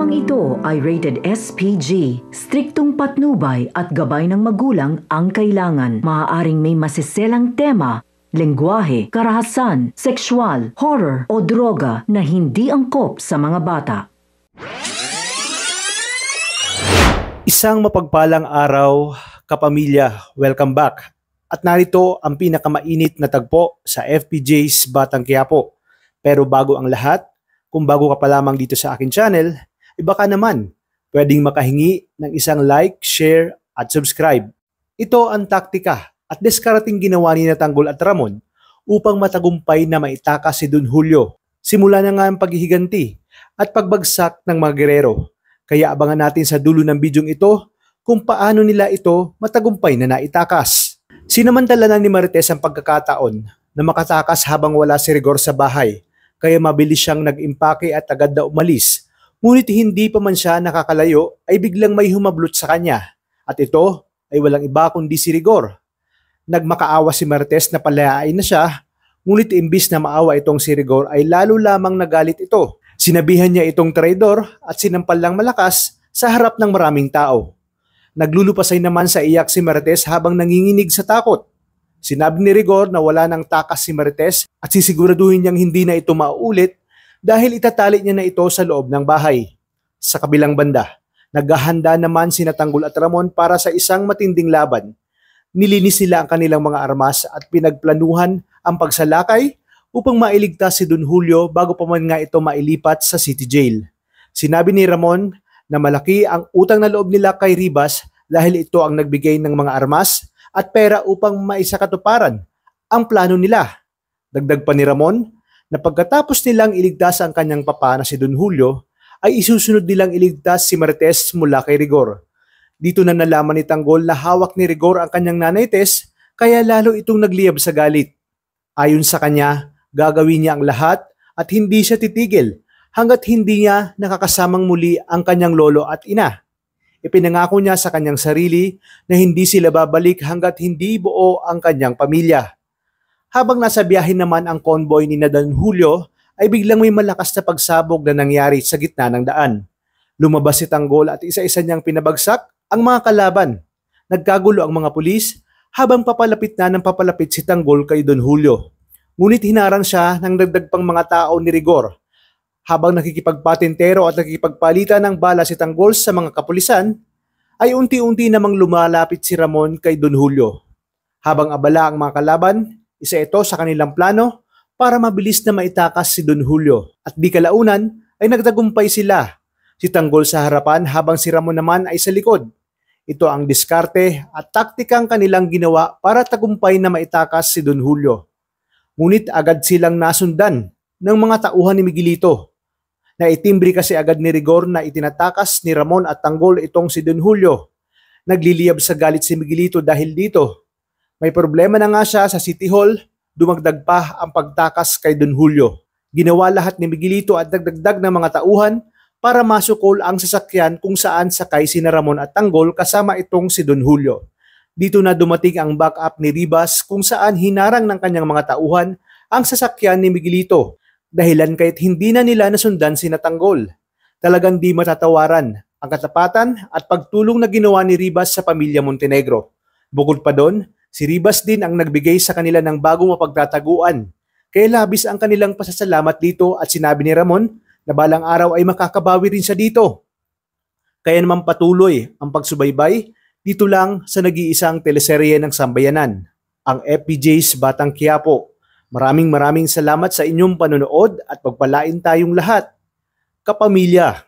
Programang ito ay rated SPG. Striktong patnubay at gabay ng magulang ang kailangan. Maaaring may masiselang tema, lengguwahe, karahasan, sexual, horror o droga na hindi angkop sa mga bata. Isang mapagpalang araw, kapamilya, welcome back. At narito ang pinakamainit na tagpo sa FPJ's Batang Quiapo. Pero bago ang lahat, kung bago ka pa lamang dito sa akin channel, baka naman pwedeng makahingi ng isang like, share at subscribe. Ito ang taktika at diskarating ginawa ni Tanggol at Ramon upang matagumpay na maitakas si Don Julio. Simula na nga ang paghihiganti at pagbagsak ng mga gerero. Kaya abangan natin sa dulo ng bidyong ito kung paano nila ito matagumpay na naitakas. Sinamantala na ni Marites ang pagkakataon na makatakas habang wala si Rigor sa bahay. Kaya mabilis siyang nag-impake at agad na umalis. Ngunit hindi pa man siya nakakalayo ay biglang may humablot sa kanya. At ito ay walang iba kundi si Rigor. Nagmakaawa si Marites na palayain na siya, ngunit imbis na maawa itong si Rigor ay lalo lamang nagalit ito. Sinabihan niya itong traidor at sinampal lang malakas sa harap ng maraming tao. Naglulupasay naman sa iyak si Marites habang nanginginig sa takot. Sinabi ni Rigor na wala nang takas si Marites at sisiguraduhin niyang hindi na ito mauulit dahil itatali niya na ito sa loob ng bahay. Sa kabilang banda, naghahanda naman sina Tanggol at Ramon para sa isang matinding laban. Nilinis nila ang kanilang mga armas at pinagplanuhan ang pagsalakay upang mailigtas si Don Julio bago pa man nga ito mailipat sa city jail. Sinabi ni Ramon na malaki ang utang na loob nila kay Ribas dahil ito ang nagbigay ng mga armas at pera upang maisakatuparan ang plano nila. Dagdag pa ni Ramon na pagkatapos nilang iligtas ang kanyang papa na si Don Julio, ay isusunod nilang iligtas si Marites mula kay Rigor. Dito na nalaman ni Tanggol na hawak ni Rigor ang kanyang nanay Tess, kaya lalo itong nagliyab sa galit. Ayon sa kanya, gagawin niya ang lahat at hindi siya titigil hanggat hindi niya nakakasamang muli ang kanyang lolo at ina. Ipinangako niya sa kanyang sarili na hindi sila babalik hanggat hindi buo ang kanyang pamilya. Habang nasa biyahe naman ang convoy ni Don Julio, ay biglang may malakas na pagsabog na nangyari sa gitna ng daan. Lumabas si Tanggol at isa-isa niyang pinabagsak ang mga kalaban. Nagkagulo ang mga pulis habang papalapit na ng papalapit si Tanggol kay Don Julio. Ngunit hinarang siya ng dagdag pang mga tao ni Rigor. Habang nakikipagpatintero at nakikipagpalitan ng bala si Tanggol sa mga kapulisan, ay unti-unti namang lumalapit si Ramon kay Don Julio. Habang abala ang mga kalaban, isa ito sa kanilang plano para mabilis na maitakas si Don Julio. At di kalaunan ay nagtagumpay sila. Si Tanggol sa harapan habang si Ramon naman ay sa likod. Ito ang diskarte at taktikang kanilang ginawa para tagumpay na maitakas si Don Julio. Ngunit agad silang nasundan ng mga tauhan ni Miguelito. Naitimbre kasi agad ni Rigor na itinatakas ni Ramon at Tanggol itong si Don Julio. Nagliliyab sa galit si Miguelito dahil dito. May problema na nga siya sa City Hall, dumagdag pa ang pagtakas kay Don Julio. Ginawa lahat ni Miguelito at dagdagdag ng mga tauhan para masukol ang sasakyan kung saan sakay sina Ramon at Tanggol kasama itong si Don Julio. Dito na dumating ang backup ni Ribas kung saan hinarang ng kanyang mga tauhan ang sasakyan ni Miguelito. Dahilan kahit hindi na nila nasundan sina Tanggol. Talagang di matatawaran ang katapatan at pagtulong na ginawa ni Ribas sa pamilya Montenegro. Bukod pa doon, si Ribas din ang nagbigay sa kanila ng bagong mapagtataguan. Kaya labis ang kanilang pasasalamat dito at sinabi ni Ramon na balang araw ay makakabawi rin siya dito. Kaya naman patuloy ang pagsubaybay dito lang sa nag-iisang teleserye ng sambayanan, ang FPJ's Batang Quiapo. Maraming salamat sa inyong panonood at pagpalain tayong lahat, kapamilya.